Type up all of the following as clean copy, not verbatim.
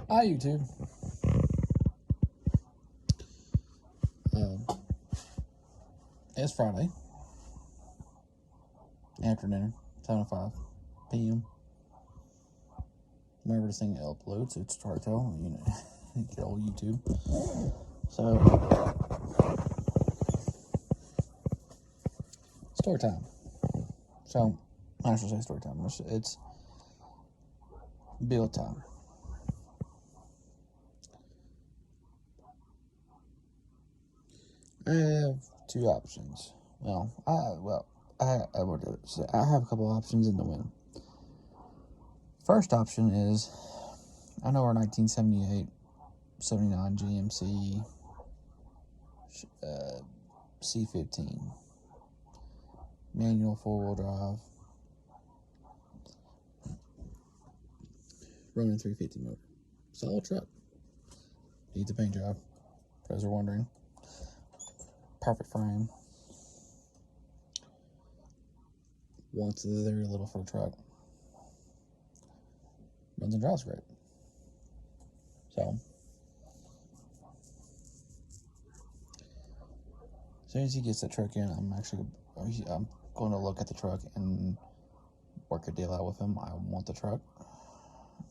Hi, YouTube. It's Friday afternoon, 7:05 p.m. Whenever this thing uploads, it's hard to tell. You know, get old YouTube. So, story time. So, I should say story time. It's build time. I have two options. I have a couple options in the win. First option is, I know our 1978, 79 GMC C15 manual 4-wheel drive, running 350 motor. Solid truck. Needs a paint job, for those who are wondering. Perfect frame. Wants very little for a truck. Runs and drives great. So, as soon as he gets the truck in, I'm going to look at the truck and work a deal out with him. I want the truck,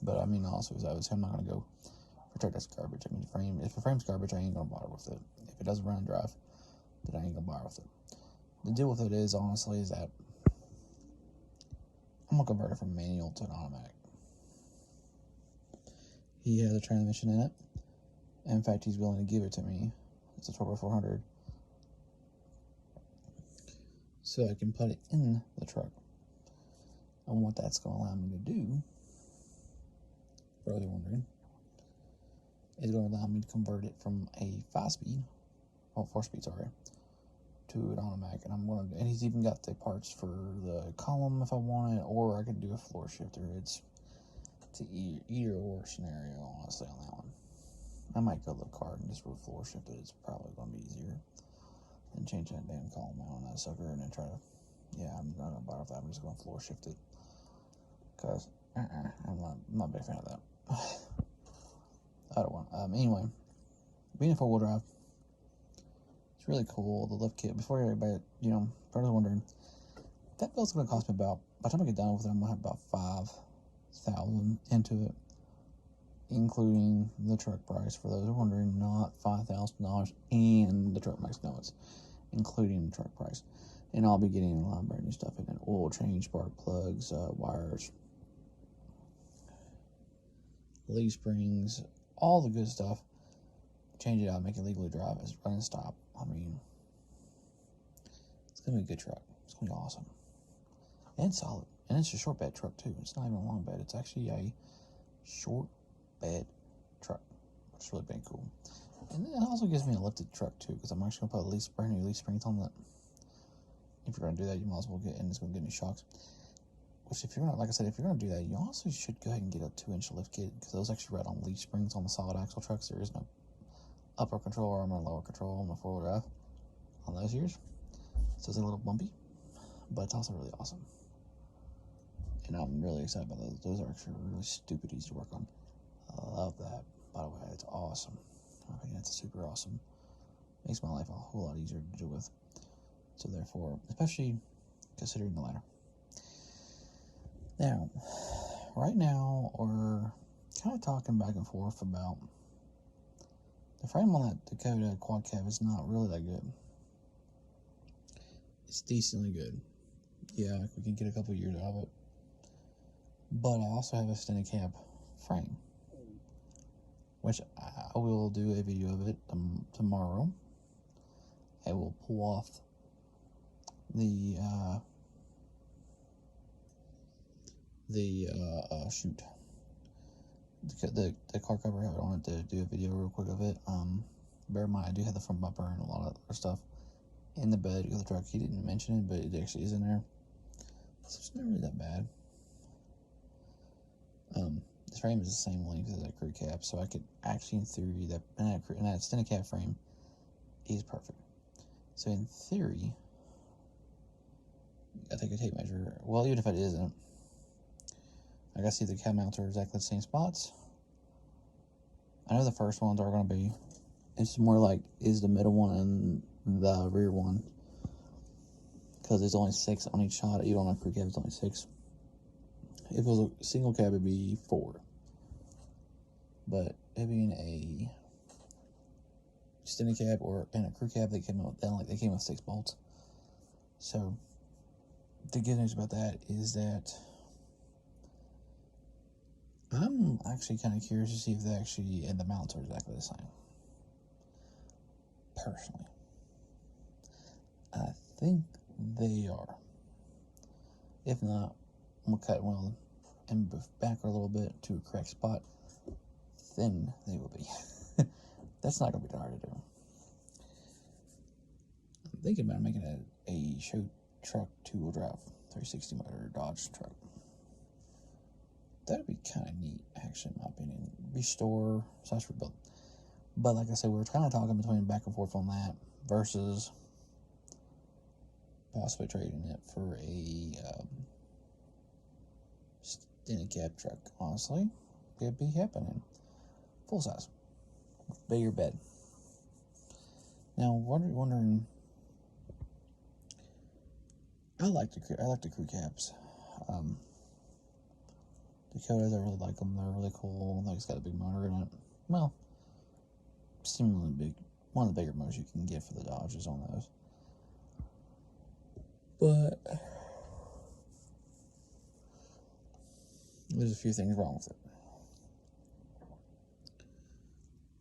but I mean also I'm not going to go for a truck that's garbage. I mean, if the frame's garbage, I ain't going to bother with it. If it doesn't run and drive, then I ain't going to bother with it. The deal with it is that I'm going to convert it from manual to an automatic. He has a transmission in it. In fact, he's willing to give it to me. It's a Turbo 400. So I can put it in the truck. And what that's going to allow me to do, for those wondering, is going to allow me to convert it from a 4-speed, to an automatic. And he's even got the parts for the column if I want it, or I could do a floor shifter. It's either or scenario, honestly, on that one. I might go to the card and just floor shift it. It's probably going to be easier than change that damn column out on that sucker and then try to. Yeah, I'm not going to buy off that. I'm just going to floor shift it. Because I'm not a big fan of that. I don't want. Anyway, being a 4-wheel drive, it's really cool. The lift kit, before everybody, for those wondering, that build's going to cost me about, by the time I get done with it, I'm going to have about $5,000 into it, including the truck price. For those wondering, not $5,000 and the truck price. No, it's including the truck price. And I'll be getting a lot of brand new stuff in it: oil change, spark plugs, wires, leaf springs, all the good stuff. Change it out, make it legally drive, as run and stop. I mean, it's gonna be a good truck. It's gonna be awesome and solid. And it's a short bed truck too. It's not even a long bed. It's actually a short bed truck, which is really been cool. And it also gives me a lifted truck too, because I'm actually gonna put brand new leaf springs on that. If you're gonna do that, you might as well it's gonna get new shocks. Which, if you're gonna do that, you also should go ahead and get a 2-inch lift kit, because those actually ride on leaf springs on the solid axle trucks. There is no upper control arm or lower control on the 4-wheel drive on those years. So it's a little bumpy, but it's also really awesome. And I'm really excited about those. Those are actually really stupid easy to work on. I love that, by the way. It's awesome. I think it's super awesome. Makes my life a whole lot easier to deal with. So therefore, especially considering the ladder. Now, right now, we're kind of talking back and forth about the frame on that Dakota quad cab is not really that good. It's decently good. Yeah, we can get a couple years out of it. But I also have a extended cab frame, which I will do a video of it tomorrow. I will pull off the car cover I wanted to do a video real quick of it. Bear in mind, I do have the front bumper and a lot of other stuff in the bed of the truck. He didn't mention it, but it actually is in there, so it's not really that bad. This frame is the same length as that crew cab, so I could actually, in theory, that extended cab frame is perfect. So in theory, I take a tape measure. Well, even if it isn't, I gotta see the cab mounts are exactly the same spots. I know the first ones are going to be, it's more like, is the middle one and the rear one. Because there's only 6 on each shot. You don't have crew cab, it's only 6. If it was a single cab, it'd be 4. But it being a extended cab or in a crew cab, they came with 6 bolts. So the good news about that is that I'm actually kind of curious to see if they actually, and the mounts are exactly the same. Personally, I think they are. If not, we'll cut one and back a little bit to a correct spot. Then they will be. That's not going to be hard to do. I'm thinking about making a show truck 2-wheel drive 360 motor Dodge truck. That'd be kind of neat, actually, in my opinion. Restore/rebuild. But like I said, we were kind of talking between back and forth on that versus possibly trading it for a extended cab truck. Honestly, could be happening. Full size, bigger bed. Now, wondering. I like the crew cabs. Dakotas, I really like them. They're really cool. Like, it's got a big motor in it. Well, similarly big. One of the bigger motors you can get for the Dodges on those. But there's a few things wrong with it.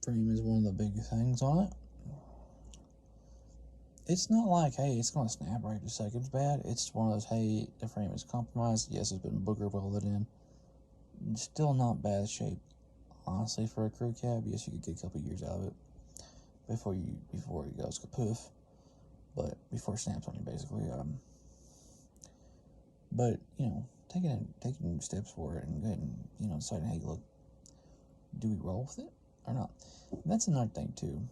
Frame is one of the big things on it. It's not like, hey, it's going to snap right to seconds bad. It's one of those, hey, the frame is compromised. Yes, it's been booger welded in. Still not bad shape. Honestly, for a crew cab, yes, you could get a couple years out of it before it goes kapoof. But before it snaps on you, basically. But taking steps for it and getting, deciding, hey, look, do we roll with it or not? And that's another thing too.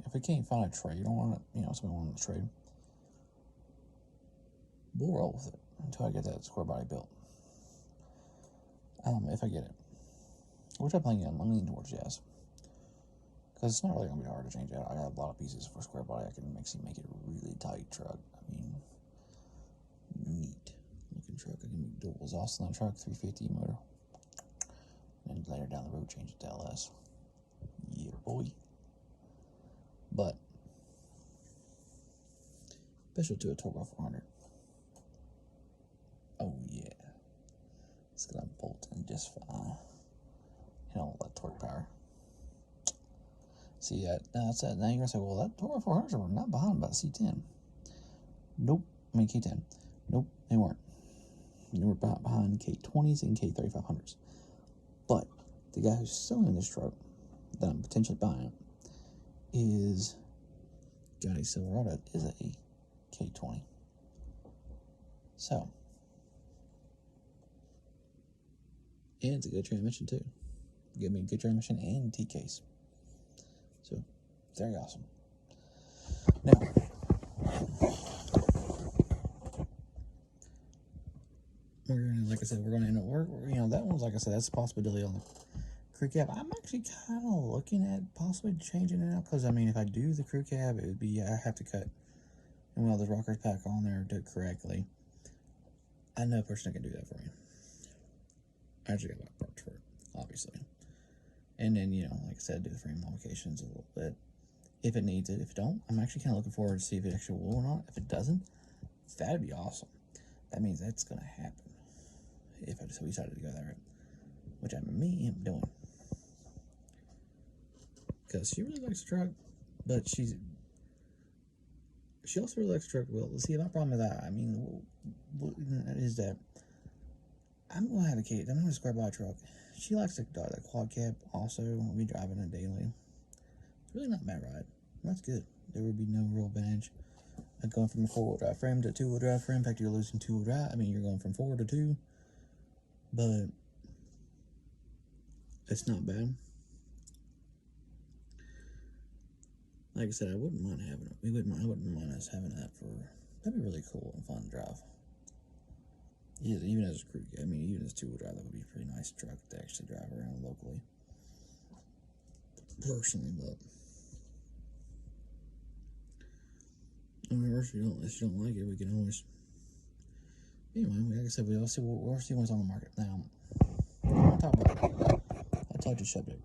If we can't find a trade on it, somebody wanting to trade, we'll roll with it until I get that square body built. If I get it, which I'm leaning towards yes, because it's not really gonna be hard to change out. I got a lot of pieces for square body. I can make it a really tight truck. I mean, neat looking truck. I can make dual exhaust on that truck, 350 motor, and later down the road change it to LS. Yeah, boy. But special to a Torque 400. Oh yeah, it's gonna bolt in just fine. That torque power. See that? Now you're gonna say, well, that Torque 400s were not behind by the C10. Nope. I mean K10. Nope, they weren't. They were behind K20s and K3500s. But the guy who's selling this truck that I'm potentially buying is Gotti Silverado is a K20. So, and it's a good transmission too. Give me a good transmission and T-case. So, very awesome. Now, like I said, we're gonna end up that one's, like I said, that's a possibility on the crew cab. I'm actually kind of looking at possibly changing it out because if I do the crew cab, it would be I have to cut and weld the rockers back on there to correctly. I know a person that can do that for me. I actually got a lot of parts for it, obviously. And then, like I said, do the frame modifications a little bit if it needs it. If it don't, I'm actually kind of looking forward to see if it actually will or not. If it doesn't, that'd be awesome. That means that's going to happen if I decided to go that route, which I am doing. Because she really likes the truck, but she also really likes the truck. Well, see, my problem with that, is that I'm going to have I'm going to square by a truck. She likes the quad cab also. We'll be driving it daily. It's really not bad ride. That's good. There would be no real advantage of going from a 4-wheel drive frame to a 2-wheel drive frame. In fact, you're losing 2-wheel drive. You're going from 4 to 2. But it's not bad. Like I said, I wouldn't mind having it. I wouldn't mind us having that that'd be really cool and fun to drive. Yeah, even as a crew, even as 2-wheel drive, that would be a pretty nice truck to actually drive around locally. personally, but I mean, if you don't like it, we can always. Anyway, like I said, we'll see what's on the market now. I'll talk about a touchy subject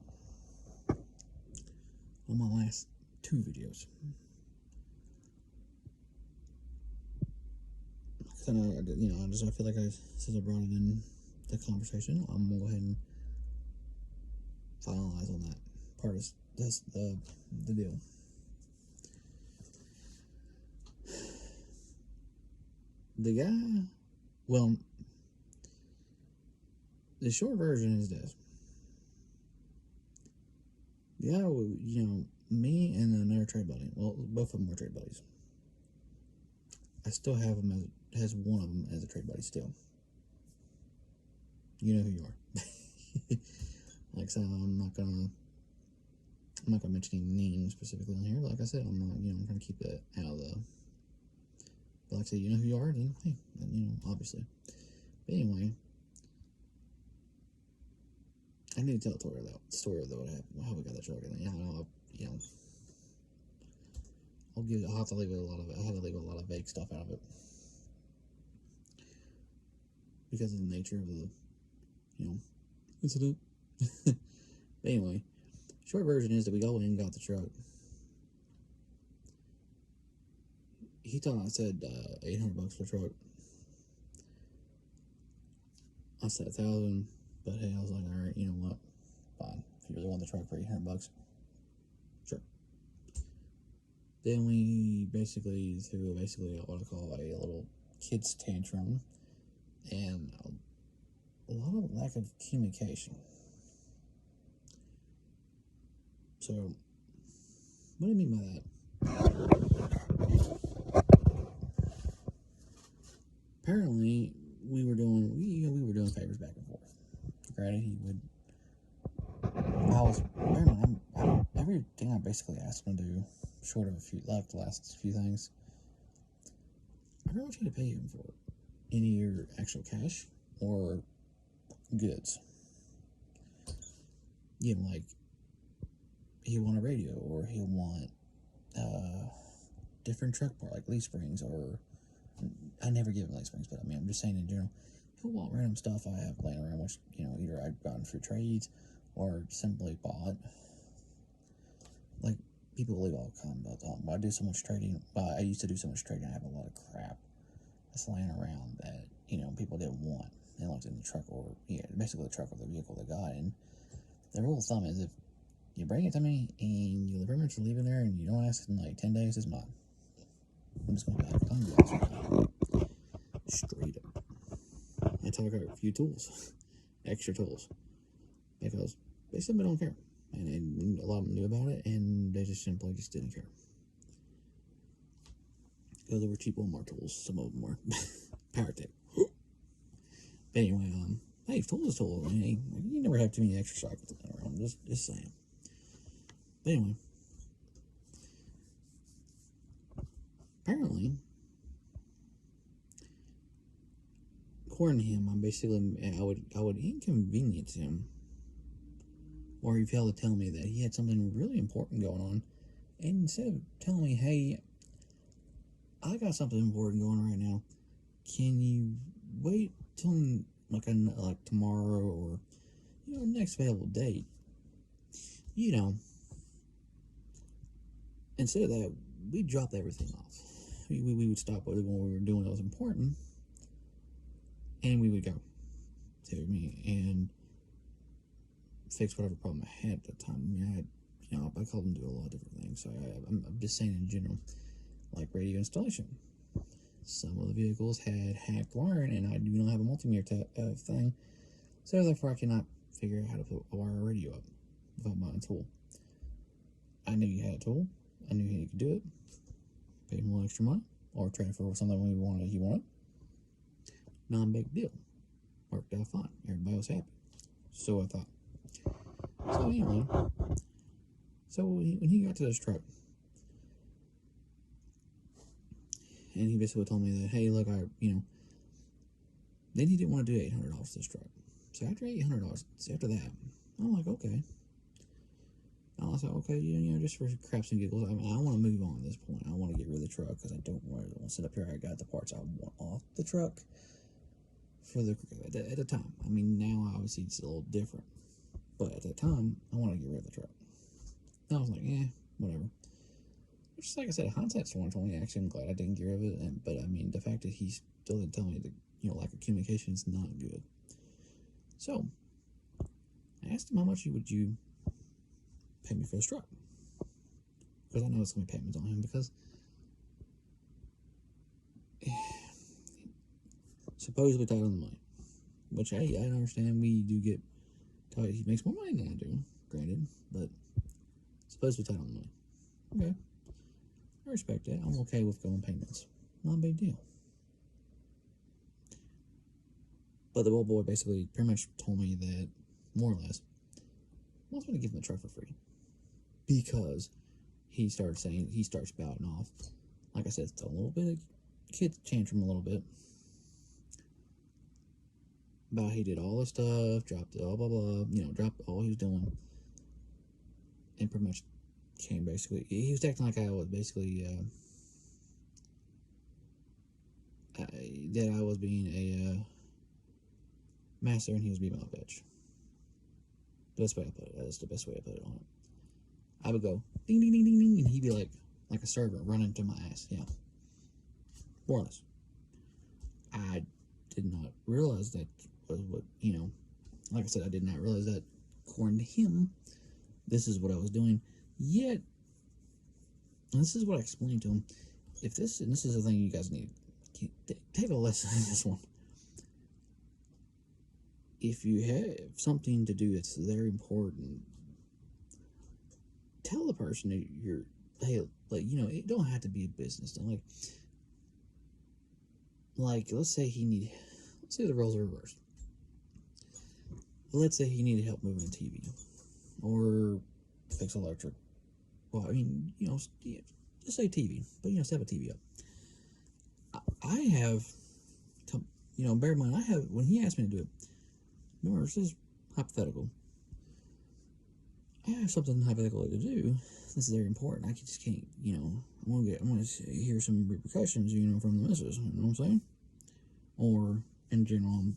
on my last 2 videos. I feel like since I brought it in the conversation, I'm gonna go ahead and finalize on that part of the deal. The guy, well, the short version is this. The guy, me and another trade buddy, well, both of them were trade buddies. I still have him as one of them as a trade buddy still. You know who you are. Like I said, I'm not gonna mention any names specifically on here. But like I said, I'm trying to keep that out of the. But like I said, you know who you are, then hey, obviously. But anyway, I need to tell the story of what happened, how we got that truck, and I'll have to leave a lot of vague stuff out of it because of the nature of the incident. But anyway, short version is that we go in and got the truck. He thought I said $800 for the truck. I said $1,000, but hey, I was like, all right, you know what? Fine. If you really want the truck for $800, sure. Then we basically threw what I call a little kid's tantrum and a lot of lack of communication. So, what do you mean by that? Apparently, we were doing favors back and forth. Granted, everything I basically asked him to do, short of the last few things, I pretty much had to pay him for it. Any your actual cash or goods. Like he'll want a radio, or he'll want different truck part, like leaf springs, or I never give him leaf springs, but I'm just saying in general, he'll want random stuff I have laying around, which either I've gotten through trades or simply bought. Like people leave all kind of I do so much trading. I used to do so much trading. I have a lot of crap that's laying around that people didn't want. They looked in the truck, or basically the truck or the vehicle they got. And the rule of thumb is if you bring it to me and you pretty much leave it there and you don't ask in like 10 days, it's mine. I'm just gonna be honest with you. Straight up. I took out a few tools, extra tools, because they simply don't care. And a lot of them knew about it, and they just simply didn't care. Because they were cheap Walmart tools, some of them were. PowerTech. But anyway, hey, tool is tool. You never have too many extra sockets around. Just saying. But anyway, apparently, according to him, I would inconvenience him, or he failed to tell me that he had something really important going on, and instead of telling me, hey, I got something important going on right now, can you wait till like tomorrow, or next available date? Instead of that, we dropped everything off. We would stop what we were doing that was important, and we would go to me and fix whatever problem I had at the time. I called them to do a lot of different things. So I'm just saying in general, like radio installation. Some of the vehicles had hacked wiring, and I do not have a multimeter thing, so therefore I cannot figure out how to put a wire radio up without buying a tool. I knew you had a tool. I knew he could do it. Paid him a little extra money, or transfer for something he wanted. Non-big deal. Worked out fine. Everybody was happy. So I thought. So anyway, when he got to this truck, and he basically told me that, hey, look, then he didn't want to do $800 for this truck. So after $800, after that, I'm like, okay. I was like, okay, just for craps and giggles, I mean, I want to move on at this point. I want to get rid of the truck because I don't want to sit up here. I got the parts I want off the truck for at the time. I mean, now obviously it's a little different, but at the time, I want to get rid of the truck. And I was like, whatever. Just like I said, hindsight's 2020. Actually, I'm glad I didn't get rid of it. But I mean, the fact that he still didn't tell me that lack of communication is not good. So I asked him, how much would you pay me for this truck? Because I know it's going to be payments on him because supposedly tied on the money. Which, hey, I understand we do get tied. He makes more money than I do, granted, but supposedly tied on the money. Okay. I respect that. I'm okay with going payments. Not a big deal. But the old boy basically pretty much told me that, more or less, I was going to give him the truck for free. Because he starts spouting off. Like I said, it's a little bit of kid tantrum a little bit. About he did all this stuff, dropped it, blah, blah, blah, dropped all he was doing. And pretty much came basically, he was acting like I was basically, that I was being a master and he was being my bitch. That's the best way I put it. That's the best way I put it on it. I would go ding ding ding ding ding, and he'd be like a servant running to my ass. Yeah, more or less. I did not realize that was what Like I said, I did not realize that according to him, this is what I was doing. Yet, and this is what I explained to him. If this and this is the thing you guys need, take a lesson in this one. If you have something to do that's very important, tell the person that it don't have to be a business. Let's say the roles are reversed. Let's say he needed help moving a TV or fix electric. Well, I mean, just say TV, but set a TV up. I have to, bear in mind, when he asked me to do it, remember, this is hypothetical. I have something hypothetical to do. This is very important. I just can't, I'm gonna hear some repercussions, from the missus. You know what I'm saying? Or in general,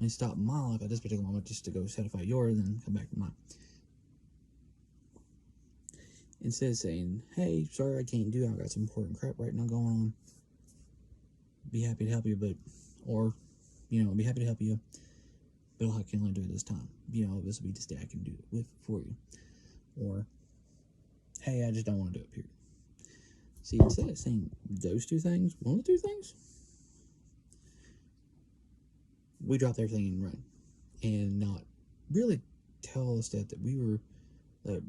I stop my life at this particular moment just to go satisfy yours, and then come back to mine. Instead of saying, "Hey, sorry, I can't do it. I've got some important crap right now going on. Be happy to help you, be happy to help you. But I can only do it this time. This will be this day I can do it for you." Or, "Hey, I just don't want to do it, period." See, instead of saying those two things, one of the two things, we dropped everything and run. And not really tell us that we were, the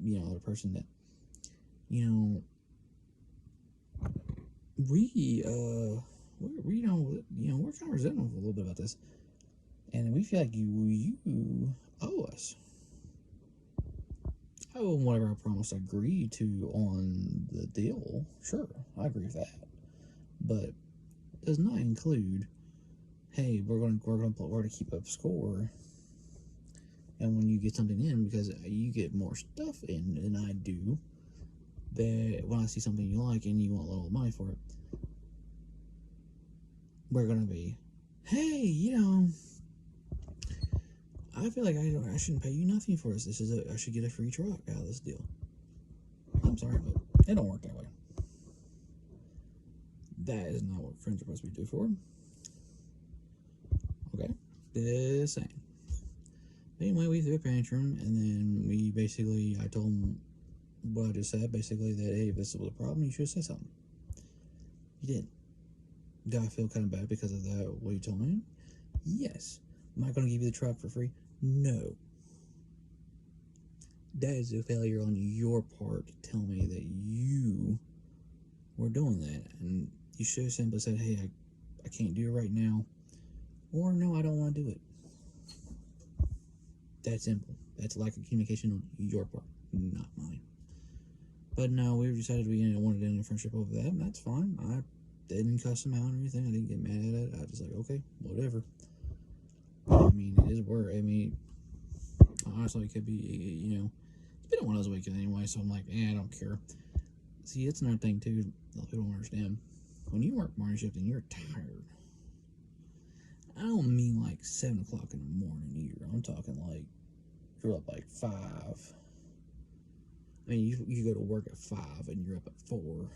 person that, we're kind of resentful a little bit about this. And we feel like you owe us. I owe him whatever I promised I agreed to on the deal. Sure, I agree with that. But it does not include, hey, we're gonna keep up score. And when you get something in, because you get more stuff in than I do, that when I see something you like and you want a little money for it, we're gonna be, hey, I feel like I shouldn't pay you nothing for this. I should get a free truck out of this deal. I'm sorry, but it don't work that way. That is not what friends are supposed to be doing for. Okay, the same. Anyway, we threw a tantrum, and then I told him what I just said, basically that, hey, if this was a problem, you should have said something. You didn't. Do I feel kind of bad because of that, what you told me? Yes. Am I going to give you the truck for free? No. That is a failure on your part to tell me that you were doing that. And you should have simply said, hey, I can't do it right now. Or, no, I don't want to do it. That's simple. That's lack of communication on your part, not mine. But no, we decided we wanted to end a friendship over that, and that's fine. I didn't cuss him out or anything. I didn't get mad at it. I was just like, okay, whatever. I mean, it is work. I mean, honestly, it could be, It's been one of those weekends anyway, so I'm like, I don't care. See, it's another thing too that people don't understand. When you work morning shift and you're tired, I don't mean like 7 o'clock in the morning either. I'm talking like you're up like 5. I mean, you go to work at 5 and you're up at 4.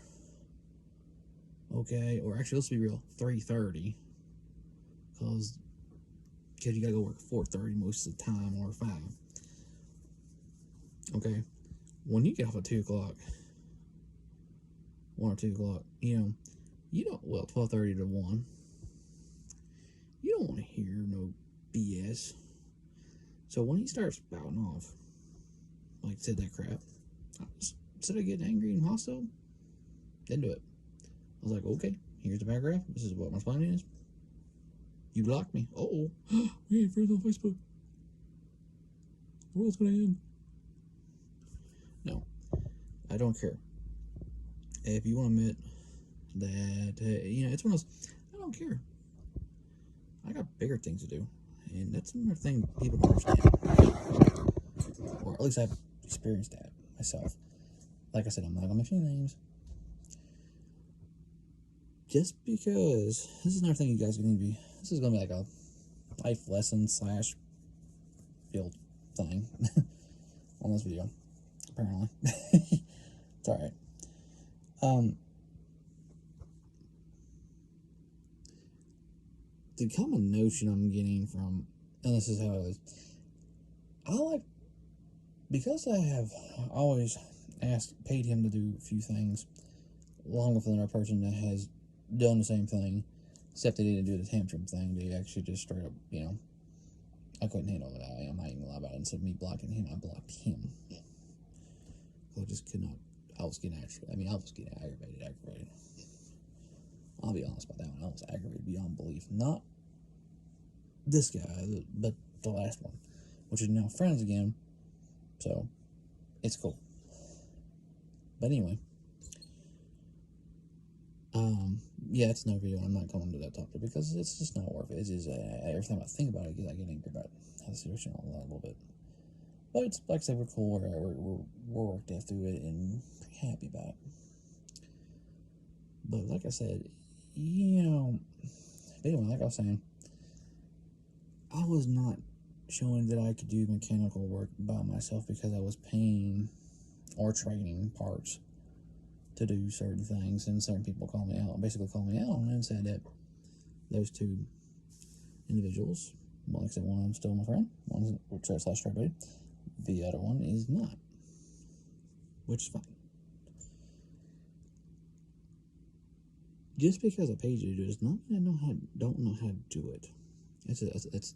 Okay, or actually, let's be real, 3:30, because you gotta go work at 4:30 most of the time, or 5. Okay, when you get off at 2 o'clock, 1 or 2 o'clock, you don't, 12:30 to 1, you don't want to hear no BS. So when he starts spouting off, like said that crap, instead of getting angry and hostile, then do it. I was like, okay, here's the paragraph. This is what my plan is. You blocked me. Oh, we ain't friends on Facebook. The world's gonna end. No, I don't care. If you want to admit that, it's one of those, I don't care. I got bigger things to do. And that's another thing people don't understand. Or at least I've experienced that myself. Like I said, I'm not going to mention names. Just because, this is another thing you guys are going to be, this is going to be like a life lesson / field thing on this video, apparently. It's alright. The common notion I'm getting from, and this is how it is, because I have always paid him to do a few things, along with another person that has done the same thing, except they didn't do the tantrum thing. They actually just straight up, I couldn't handle it. I'm not even gonna lie about it. Instead of me blocking him, I blocked him. I just could not. I was getting aggravated. I'll be honest about that one. I was aggravated beyond belief. Not this guy, but the last one, which is now friends again. So it's cool. But anyway, it's another video. I'm not going to that topic because it's just not worth it. It's just every time I think about it, I get angry about how situation all that a little bit. But it's like I said, we're cool. We're worked out through it and pretty happy about it. But like I said, anyway, like I was saying, I was not showing that I could do mechanical work by myself because I was paying or trading parts to do certain things, and certain people basically called me out and said that those two individuals, like I said, one of them still my friend, one is /trade buddy, the other one is not, which is fine. Just because I paid you to do it does not mean I don't know how to do it. It's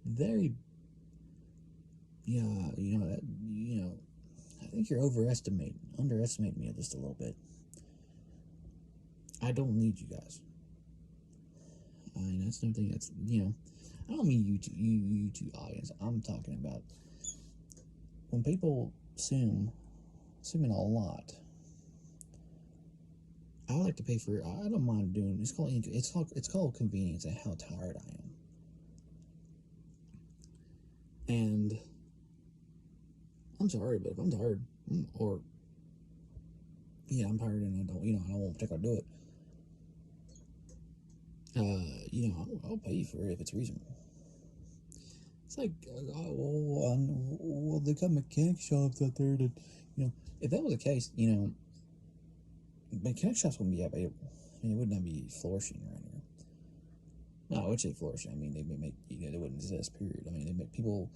very, I think you're underestimating me just a little bit. I don't need you guys. I mean, that's something that's, I don't mean you two audience. I'm talking about when people assuming a lot. I like to pay for. I don't mind doing. It's called convenience and how tired I am. And I'm sorry, but if I'm tired, or I'm tired and I won't particularly do it. I'll pay you for it if it's reasonable. It's like, they got mechanic shops out there that, if that was the case, mechanic shops wouldn't be available. I mean, it would not be flourishing around here. No, I would say flourishing. I mean, they would make, they wouldn't exist, period. I mean, they make people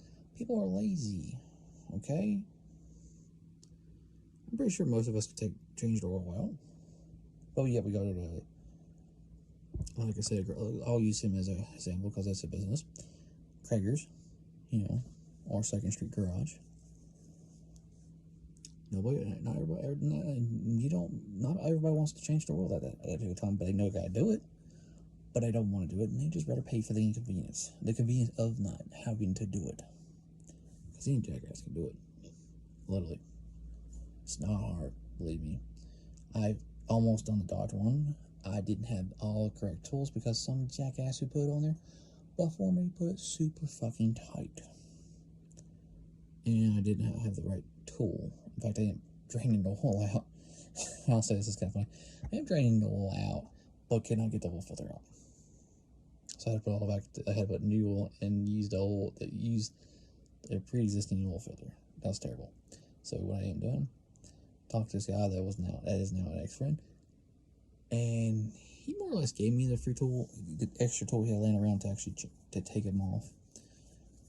are lazy, okay? I'm pretty sure most of us could change the oil out. But yeah, we go to the, like I said, I'll use him as an example because that's a business. Krager's, or 2nd Street Garage. Not everybody wants to change the world at that time, but they know they gotta do it. But they don't want to do it, and they just rather pay for the inconvenience of not having to do it. Because any jackass can do it, literally. It's not hard, believe me. I've almost done the Dodge one. I didn't have all the correct tools because some jackass who put it on there before me put it super fucking tight. And I didn't have the right tool. In fact, I am draining the wool out. I'll say this is kind of funny. I am draining the wool out, but cannot get the wool filter out. So I had to put it all back. I had to put new wool and use the old that used the pre-existing wool filter. That was terrible. So what I am doing, talk to this guy that is now an ex-friend, and he more or less gave me the free tool, the extra tool he had laying around to actually to take them off,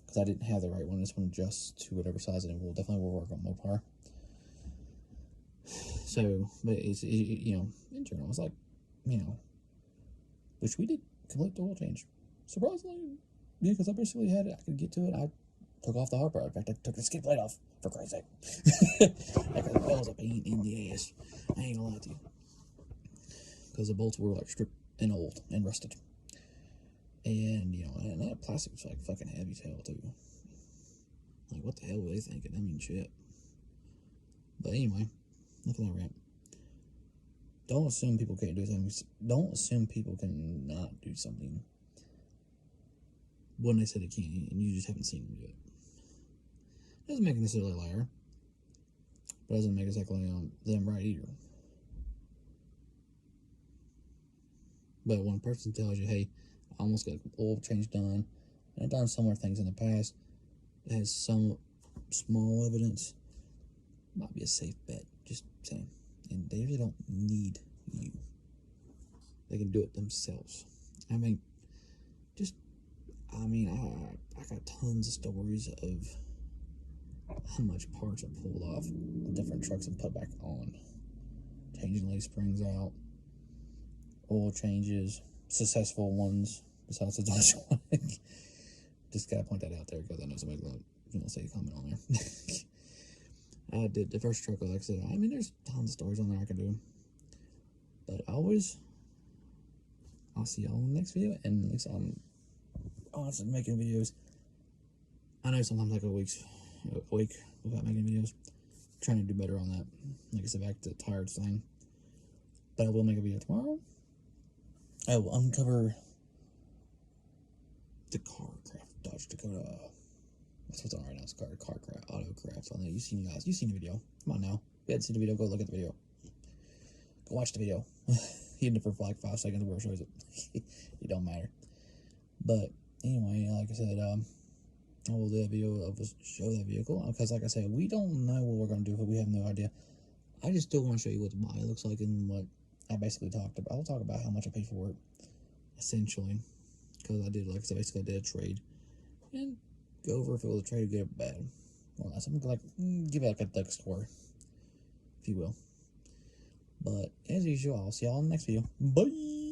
because I didn't have the right one. This one adjusts to whatever size, and it will definitely work on Mopar. So, but it's you know, in general, it's like, you know, which we did complete the oil change. Surprisingly, yeah, because I basically had it. I could get to it. I took off the hard part. In fact, I took the skid plate off, for Christ's sake. That was a pain in the ass. I ain't gonna lie to you. Because the bolts were like stripped and old and rusted. And, you know, and that plastic was like fucking heavy as hell, too. Like, what the hell were they thinking? I mean, shit. But anyway, enough of that rant. Don't assume people can't do something. Don't assume people can not do something when they said they can, and you just haven't seen them do it. Doesn't make them necessarily a liar, but doesn't make exactly them right either. But when a person tells you, hey, I almost got oil change done, and I've done similar things in the past, that has some small evidence, might be a safe bet, just saying. And they really don't need you. They can do it themselves. I mean, I got tons of stories of how much parts are pulled off different trucks and put back on. Changing leaf springs out, oil changes, successful ones, besides the Dodge one. Just gotta point that out there because I know somebody's gonna say a comment on there. I did the first truck, like I said. I mean, there's tons of stories on there I can do. But I'll see y'all in the next video. And at least I'm honestly making videos. I know sometimes like a week without making videos. I'm trying to do better on that. Like I said, back to the tires thing. But I will make a video tomorrow. I will uncover the CarCraft Dodge Dakota. That's what's on right now. It's CarCraft Autocraft. I know you've seen the video. Come on now. If you hadn't seen the video, go look at the video. Go watch the video. Even for like 5 seconds where it shows it. It don't matter. But anyway, like I said, I will do a video of show that vehicle, because like I said, we don't know what we're gonna do with it. We have no idea. I just still want to show you what the body looks like and what I basically talked about. I'll talk about how much I paid for it, essentially, because I did, like I said, basically I did a trade, and go over if it was a trade, good or bad. Well, something like give it like a duck score, if you will. But as usual, I'll see y'all in the next video. Bye.